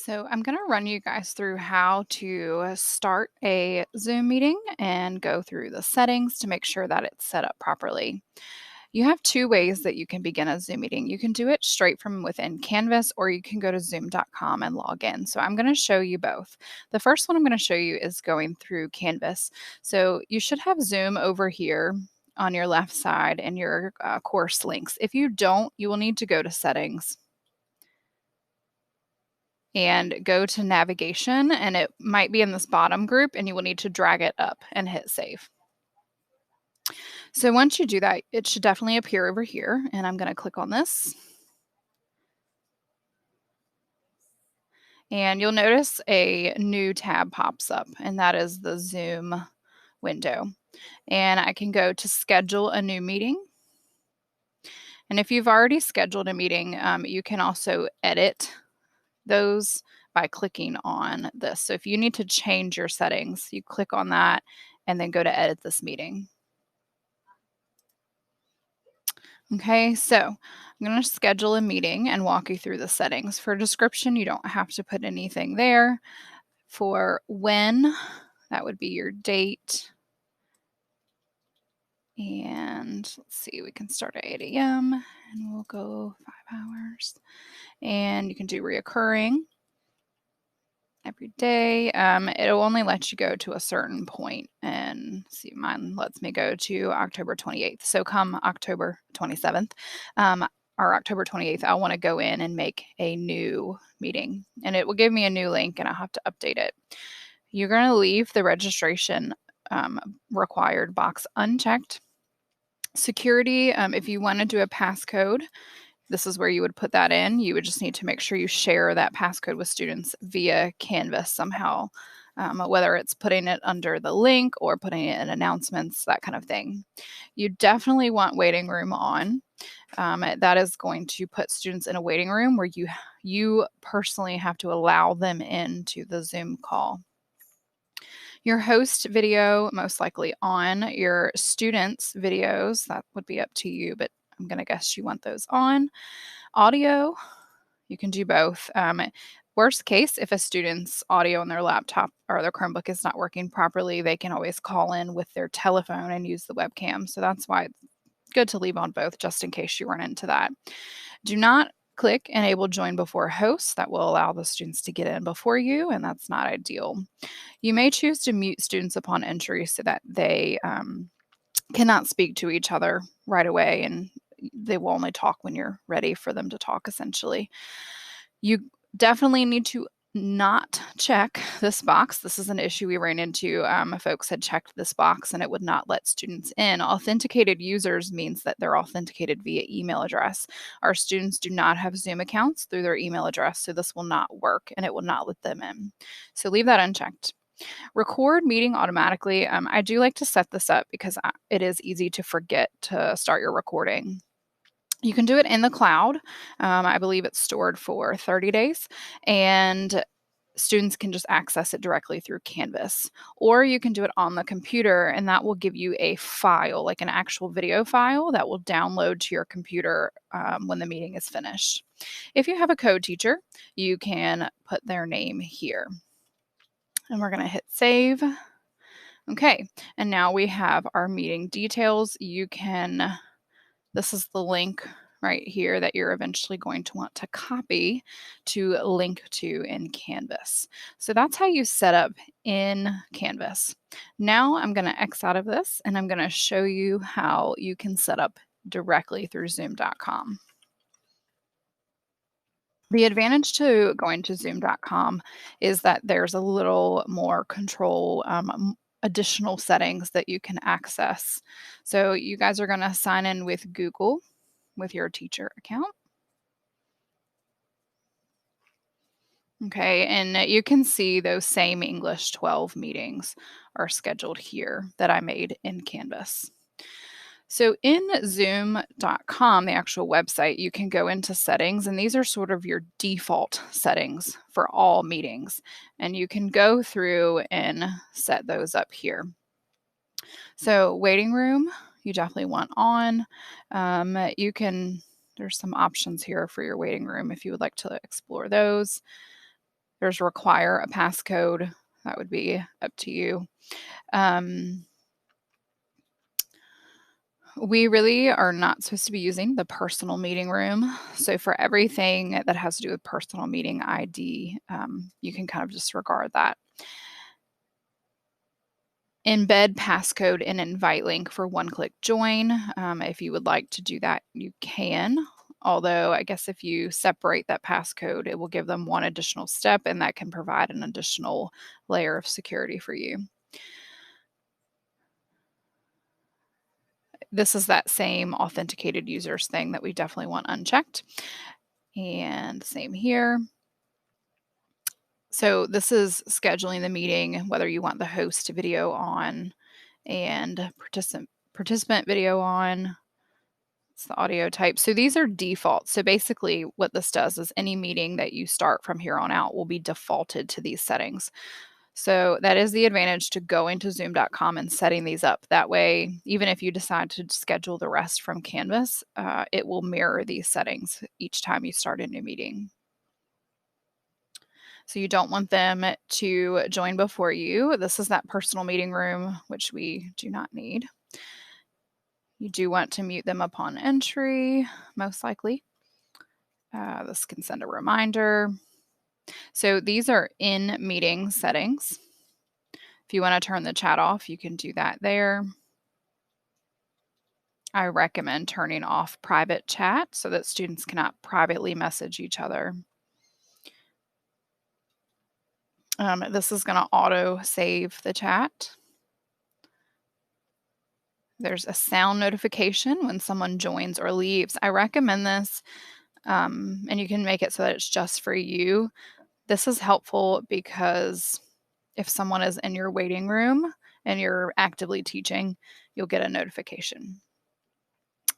So, I'm going to run you guys through how to start a Zoom meeting and go through the settings to make sure that it's set up properly. You have two ways that you can begin a Zoom meeting. You can do it straight from within Canvas, or you can go to zoom.com and log in. So, I'm going to show you both. The first one I'm going to show you is going through Canvas. So, you should have Zoom over here on your left side in your course links. If you don't, you will need to go to settings and go to navigation, and it might be in this bottom group, and you will need to drag it up and hit save. So once you do that, it should definitely appear over here, and I'm going to click on this. And you'll notice a new tab pops up, and that is the Zoom window. And I can go to schedule a new meeting. And if you've already scheduled a meeting, you can also edit those by clicking on this. So if you need to change your settings, you click on that and then go to edit this meeting. Okay, so I'm going to schedule a meeting and walk you through the settings. For description, you don't have to put anything there. For when, that would be your date. And let's see, we can start at 8 a.m. and we'll go 5 hours. And you can do reoccurring every day. It'll only let you go to a certain point, and see, mine lets me go to October 28th. So come October 27th, or October 28th, I'll want to go in and make a new meeting, and it will give me a new link, and I'll have to update it. You're going to leave the registration required box unchecked. Security, if you want to do a passcode, this is where you would put that in. You would just need to make sure you share that passcode with students via Canvas somehow, whether it's putting it under the link or putting it in announcements, that kind of thing. You definitely want waiting room on. That is going to put students in a waiting room where you personally have to allow them into the Zoom call. Your host video, most likely on. Your students' videos, that would be up to you, but I'm going to guess you want those on. Audio, you can do both. Worst case, if a student's audio on their laptop or their Chromebook is not working properly, they can always call in with their telephone and use the webcam. So that's why it's good to leave on both, just in case you run into that. Do not click enable join before host. That will allow the students to get in before you, and that's not ideal. You may choose to mute students upon entry so that they cannot speak to each other right away, and they will only talk when you're ready for them to talk, essentially. You definitely need to not check this box. This is an issue we ran into. Folks had checked this box and it would not let students in. Authenticated users means that they're authenticated via email address. Our students do not have Zoom accounts through their email address, so this will not work and it will not let them in. So leave that unchecked. Record meeting automatically. I do like to set this up because it is easy to forget to start your recording. You can do it in the cloud. I believe it's stored for 30 days, and students can just access it directly through Canvas. Or you can do it on the computer, and that will give you a file, like an actual video file that will download to your computer when the meeting is finished. If you have a code teacher, you can put their name here. And we're going to hit save. Okay, and now we have our meeting details. This is the link right here that you're eventually going to want to copy to link to in Canvas. So that's how you set up in Canvas. Now I'm going to X out of this and I'm going to show you how you can set up directly through zoom.com. The advantage to going to zoom.com is that there's a little more control, additional settings that you can access. So you guys are going to sign in with Google with your teacher account. Okay, and you can see those same English 12 meetings are scheduled here that I made in Canvas. So in zoom.com, the actual website, you can go into settings, and these are sort of your default settings for all meetings. And you can go through and set those up here. So waiting room, you definitely want on. There's some options here for your waiting room if you would like to explore those. There's require a passcode. That would be up to you. We really are not supposed to be using the personal meeting room. So for everything that has to do with personal meeting ID, you can kind of disregard that. Embed passcode and invite link for one-click join. If you would like to do that, you can. Although I guess if you separate that passcode, it will give them one additional step, and that can provide an additional layer of security for you. This is that same authenticated users thing that we definitely want unchecked. And same here. So this is scheduling the meeting, whether you want the host video on and participant video on. It's the audio type. So these are defaults. So basically what this does is any meeting that you start from here on out will be defaulted to these settings. So that is the advantage to going to zoom.com and setting these up. That way, even if you decide to schedule the rest from Canvas, it will mirror these settings each time you start a new meeting. So you don't want them to join before you. This is that personal meeting room, which we do not need. You do want to mute them upon entry, most likely. This can send a reminder. So these are in meeting settings. If you want to turn the chat off, you can do that there. I recommend turning off private chat so that students cannot privately message each other. This is going to auto save the chat. There's a sound notification when someone joins or leaves. I recommend this, and you can make it so that it's just for you. This is helpful because if someone is in your waiting room and you're actively teaching, you'll get a notification.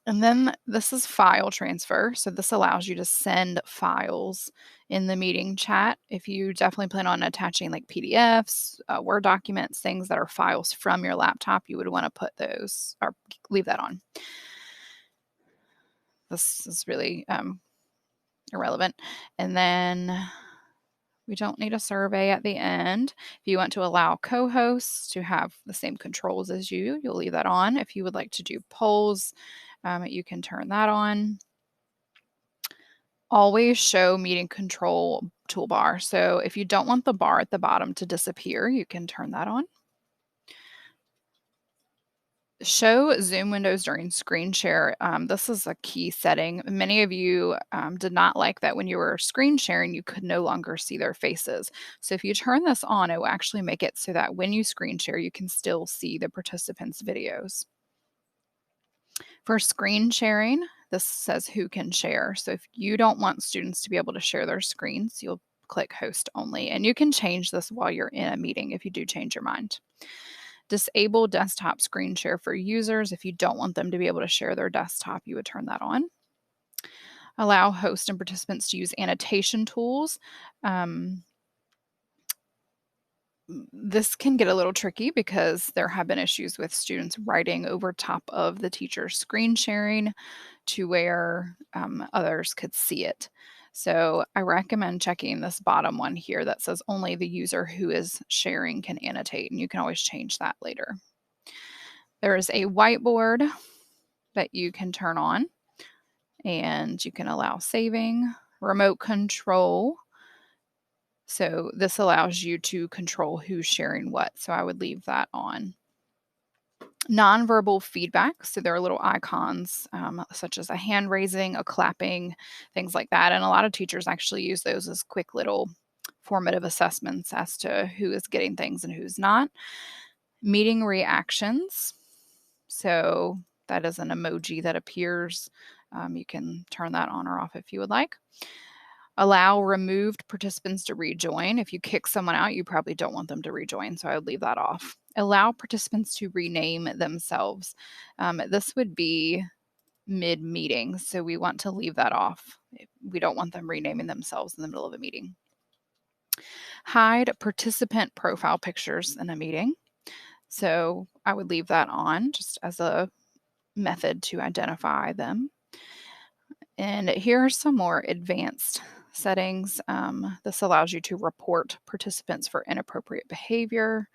And then this is file transfer. So this allows you to send files in the meeting chat. If you definitely plan on attaching like PDFs, Word documents, things that are files from your laptop, you would want to put those or leave that on. This is really irrelevant. And then we don't need a survey at the end. If you want to allow co-hosts to have the same controls as you, you'll leave that on. If you would like to do polls, you can turn that on. Always show meeting control toolbar. So if you don't want the bar at the bottom to disappear, you can turn that on. Show Zoom windows during screen share. This is a key setting. Many of you did not like that when you were screen sharing, you could no longer see their faces. So if you turn this on, it will actually make it so that when you screen share, you can still see the participants' videos. For screen sharing, this says who can share. So if you don't want students to be able to share their screens, you'll click host only. And you can change this while you're in a meeting if you do change your mind. Disable desktop screen share for users. If you don't want them to be able to share their desktop, you would turn that on. Allow hosts and participants to use annotation tools. This can get a little tricky because there have been issues with students writing over top of the teacher's screen sharing to where others could see it. So I recommend checking this bottom one here that says only the user who is sharing can annotate, and you can always change that later. There is a whiteboard that you can turn on, and you can allow saving, remote control. So this allows you to control who's sharing what. So I would leave that on. Nonverbal feedback. So there are little icons such as a hand raising, a clapping, things like that. And a lot of teachers actually use those as quick little formative assessments as to who is getting things and who's not. Meeting reactions. So that is an emoji that appears. You can turn that on or off if you would like. Allow removed participants to rejoin. If you kick someone out, you probably don't want them to rejoin, so I would leave that off. Allow participants to rename themselves. This would be mid-meeting, so we want to leave that off. We don't want them renaming themselves in the middle of a meeting. Hide participant profile pictures in a meeting. So I would leave that on just as a method to identify them. And here are some more advanced settings. This allows you to report participants for inappropriate behavior.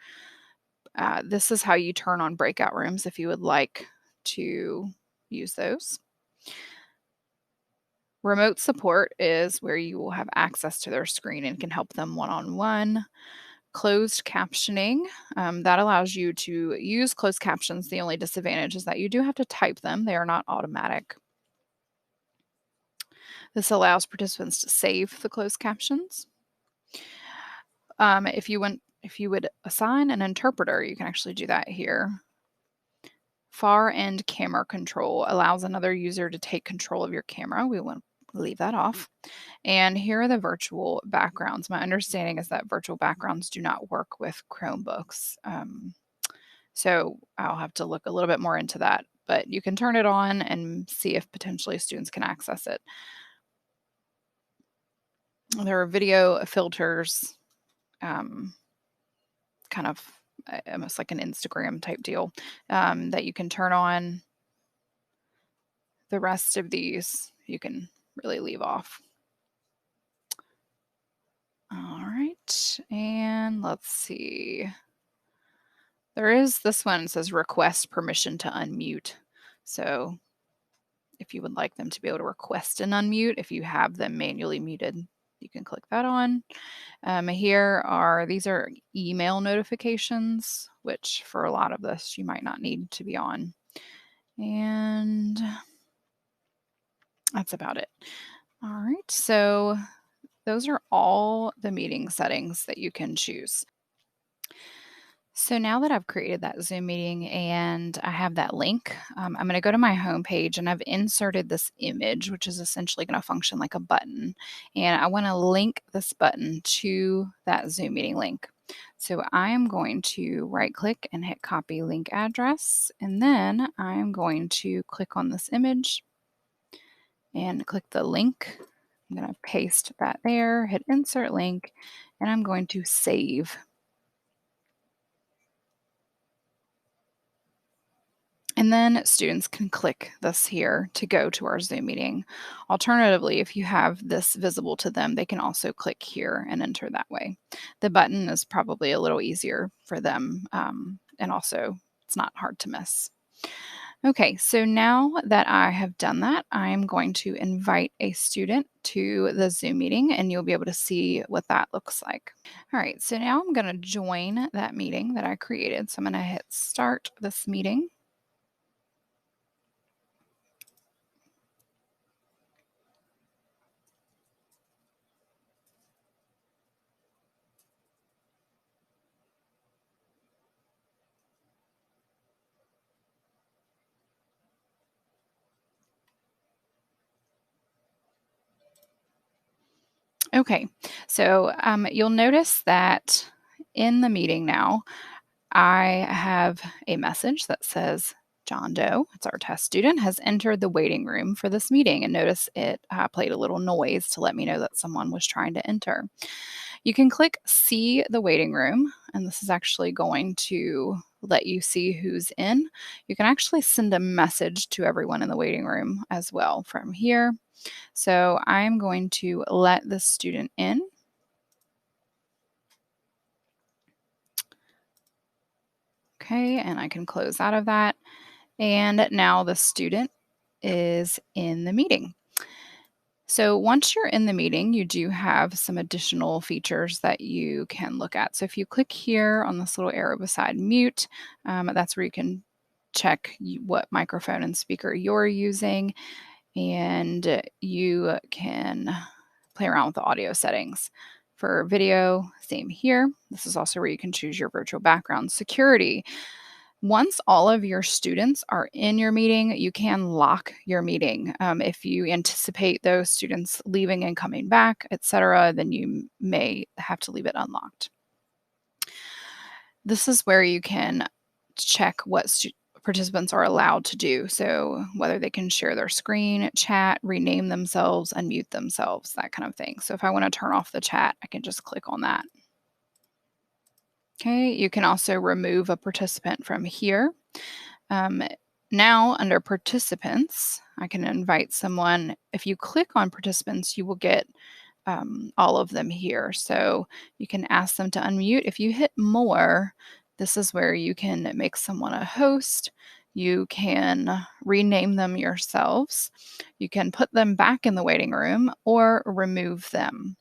This is how you turn on breakout rooms if you would like to use those. Remote support is where you will have access to their screen and can help them one-on-one. Closed captioning, that allows you to use closed captions. The only disadvantage is that you do have to type them. They are not automatic. This allows participants to save the closed captions. If you would assign an interpreter, you can actually do that here. Far end camera control allows another user to take control of your camera. We want to leave that off. And here are the virtual backgrounds. My understanding is that virtual backgrounds do not work with Chromebooks. So I'll have to look a little bit more into that, but you can turn it on and see if potentially students can access it. There are video filters, kind of almost like an Instagram type deal, that you can turn on. The rest of these you can really leave off. All right, and let's see. There is this one, it says request permission to unmute. So if you would like them to be able to request an unmute, if you have them manually muted, you can click that on. These are email notifications, which for a lot of this you might not need to be on. And that's about it. All right, so those are all the meeting settings that you can choose. So now that I've created that Zoom meeting and I have that link, I'm going to go to my home page and I've inserted this image, which is essentially going to function like a button. And I want to link this button to that Zoom meeting link. So I am going to right click and hit copy link address. And then I'm going to click on this image and click the link. I'm going to paste that there, hit insert link, and I'm going to save. And then students can click this here to go to our Zoom meeting. Alternatively, if you have this visible to them, they can also click here and enter that way. The button is probably a little easier for them, and also it's not hard to miss. Okay, so now that I have done that, I'm going to invite a student to the Zoom meeting and you'll be able to see what that looks like. All right, so now I'm going to join that meeting that I created. So I'm going to hit start this meeting. Okay, so you'll notice that in the meeting now, I have a message that says, John Doe, it's our test student, has entered the waiting room for this meeting. And notice it played a little noise to let me know that someone was trying to enter. You can click see the waiting room, and this is actually going to let you see who's in. You can actually send a message to everyone in the waiting room as well from here. So I'm going to let the student in. Okay, and I can close out of that. And now the student is in the meeting. So once you're in the meeting, you do have some additional features that you can look at. So if you click here on this little arrow beside mute, that's where you can check what microphone and speaker you're using, and you can play around with the audio settings. For video, same here. This is also where you can choose your virtual background. Security. Once all of your students are in your meeting, you can lock your meeting. If you anticipate those students leaving and coming back, etc., then you may have to leave it unlocked. This is where you can check what participants are allowed to do. So whether they can share their screen, chat, rename themselves, unmute themselves, that kind of thing. So if I want to turn off the chat, I can just click on that. Okay, you can also remove a participant from here. Now under participants, I can invite someone. If you click on participants, you will get all of them here. So you can ask them to unmute. If you hit more, this is where you can make someone a host. You can rename them yourselves. You can put them back in the waiting room or remove them.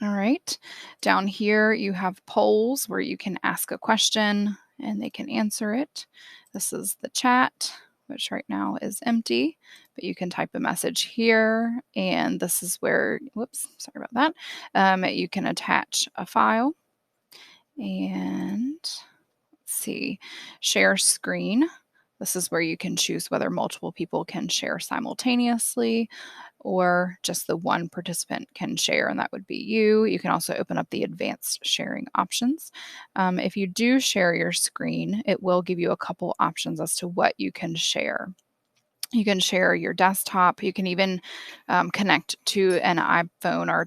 All right. Down here, you have polls where you can ask a question and they can answer it. This is the chat, which right now is empty, but you can type a message here. And this is where, whoops, sorry about that. You can attach a file and let's see, share screen. This is where you can choose whether multiple people can share simultaneously or just the one participant can share, and that would be you. You can also open up the advanced sharing options. If you do share your screen, it will give you a couple options as to what you can share. You can share your desktop. You can even connect to an iPhone or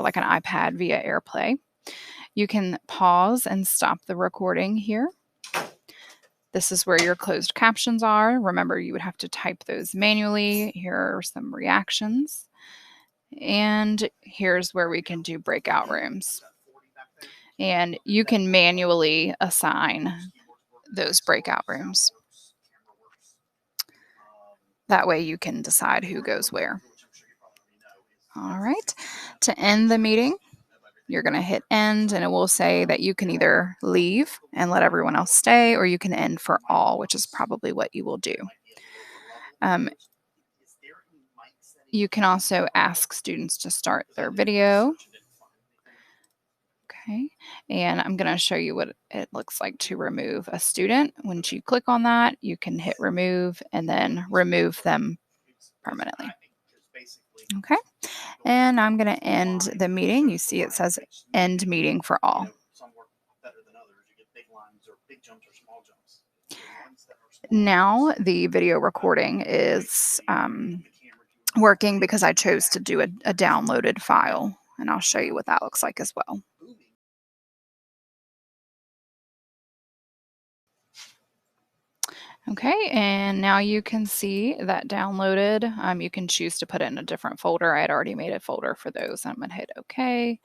like an iPad via AirPlay. You can pause and stop the recording here. This is where your closed captions are. Remember, you would have to type those manually. Here are some reactions. And here's where we can do breakout rooms. And you can manually assign those breakout rooms. That way you can decide who goes where. All right. To end the meeting, you're going to hit end and it will say that you can either leave and let everyone else stay, or you can end for all, which is probably what you will do. You can also ask students to start their video. Okay, and I'm going to show you what it looks like to remove a student. Once you click on that, you can hit remove and then remove them permanently. Okay, and I'm going to end the meeting. You see it says end meeting for all. Now the video recording is working because I chose to do a downloaded file, and I'll show you what that looks like as well. Okay, and now you can see that downloaded. You can choose to put it in a different folder. I had already made a folder for those. I'm going to hit OK,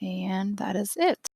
and that is it.